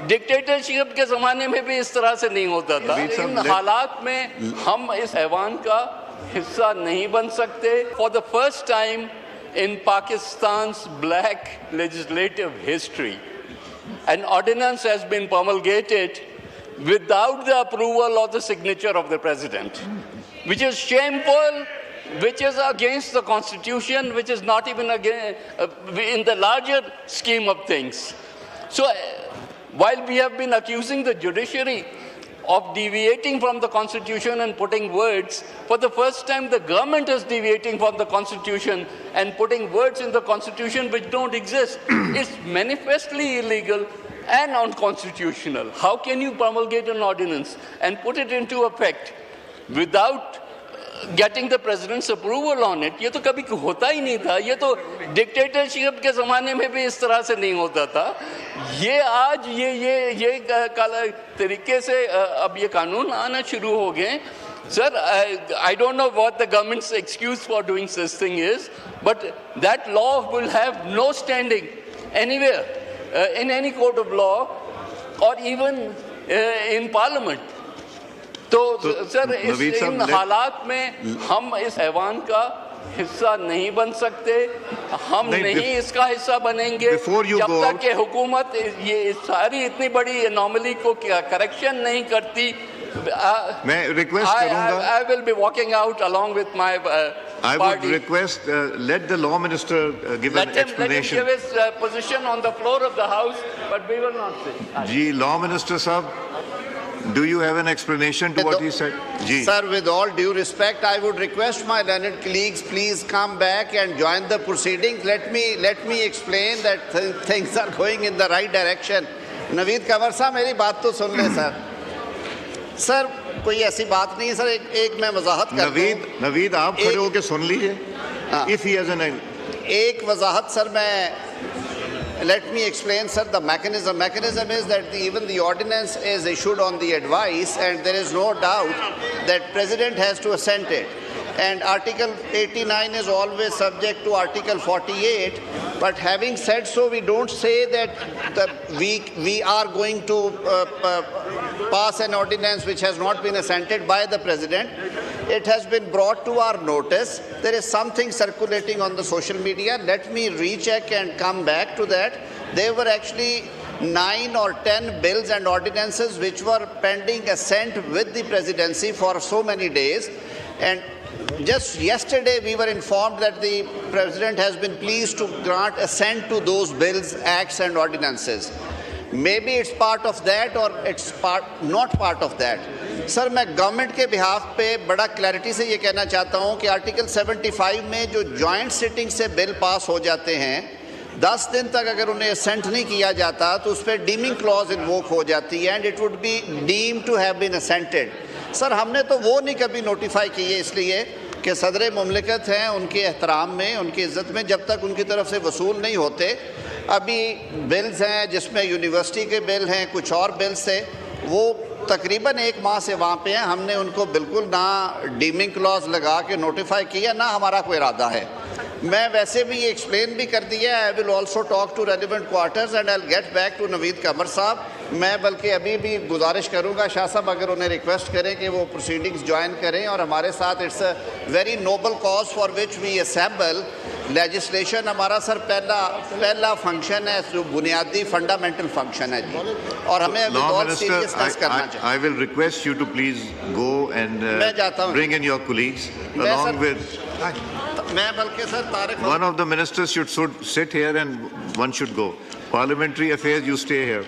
Dictatorship के ज़माने में भी इस तरह से नहीं होता था। इन हालात में हम इस ऐवान का हिस्सा नहीं बन सकते। For the first time in Pakistan's black legislative history, an ordinance has been promulgated without the approval or the signature of the president, which is shameful, which is against the constitution, which is not even in the larger scheme of things. So while we have been accusing the judiciary of deviating from the constitution and putting words, for the first time the government is deviating from the constitution and putting words in the constitution which don't exist. It's manifestly illegal and unconstitutional. How can you promulgate an ordinance and put it into effect without getting the president's approval on it? ये तो कभी होता ही नहीं था। ये तो dictatorship के ज़माने में भी इस तरह से नहीं होता था। ये आज ये काला तरीके से अब ये कानून आना शुरू हो गए। Sir, I don't know what the government's excuse for doing this thing is, but that law will have no standing anywhere in any court of law or even in parliament. तो सर इन हालात में हम इस ऐवान का हिस्सा नहीं बन सकते। हम नहीं इसका हिस्सा बनेंगे जब तक कि हुकूमत ये सारी इतनी बड़ी एनोमली को करेक्शन नहीं करती। मैं रिक्वेस्ट करूंगा, I will be walking out along with my I would request let the law minister give an explanation. Let him give his position on the floor of the house, but we will not say. Ji, law minister साहब, do you have an explanation to what he said? Ji. Sir, with all due respect, I would request my learned colleagues, please come back and join the proceedings. Let me explain that things are going in the right direction. Naveed Kanwar साहब, मेरी बात तो सुन ले sir. Sir कोई ऐसी बात नहीं है सर, एक मैं वजाहत करता हूं। नवीद आप खड़े होकर सुन लीजिए। If he has an एक वजाहत सर मैं let me explain, sir, the mechanism. Mechanism is that even the ordinance is issued on the advice, and there is no doubt that President has to assent it. And Article 89 is always subject to Article 48. But having said so, we don't say that we are going to pass an ordinance which has not been assented by the President. It has been brought to our notice. There is something circulating on the social media. Let me recheck and come back to that. There were actually 9 or 10 bills and ordinances which were pending assent with the presidency for so many days. And just yesterday we were informed that the President has been pleased to grant assent to those bills, acts and ordinances. Maybe it's part of that or it's not part of that. Sir मैं government के behalf पे बड़ा clarity से ये कहना चाहता हूँ कि आर्टिकल 75 में जो जॉइंट सिटिंग से बिल पास हो जाते हैं, 10 दिन तक अगर उन्हें असेंट नहीं किया जाता तो उस पर डीमिंग क्लॉज इन्वोक हो जाती है and it would be deemed to have been assented. Sir हमने तो वो नहीं कभी नोटिफाई किए, इसलिए कि सदर मुमलिकत हैं, उनके एहतराम में, उनकी इज़्ज़त में जब तक उनकी तरफ से वसूल नहीं होते। अभी बिल्स हैं जिसमें यूनिवर्सिटी के बिल हैं, कुछ और बिल्स थे, वो तकरीबन 1 माह से वहाँ पे हैं। हमने उनको बिल्कुल ना डीमिंग क्लॉज लगा के नोटिफाई किया, ना हमारा कोई इरादा है। मैं वैसे भी ये एक्सप्लेन भी कर दिया। I will also talk to relevant quarters and I will get back to Naveed Kanwar sahab. मैं बल्कि अभी भी गुजारिश करूँगा शाह साहब अगर उन्हें रिक्वेस्ट करें कि वो प्रोसीडिंग्स ज्वाइन करें और हमारे साथ। It's a very noble cause for which we assemble legislation. हमारा सर पहला फंक्शन है जो बुनियादी फंडामेंटल फंक्शन है जी, और हमें बहुत सीरियसनेस करना चाहिए। I will request you to please go and bring in your colleagues along with. मैं बल्कि sir Tariq, one of the ministers should sit here and one should go. Parliamentary affairs, you stay here.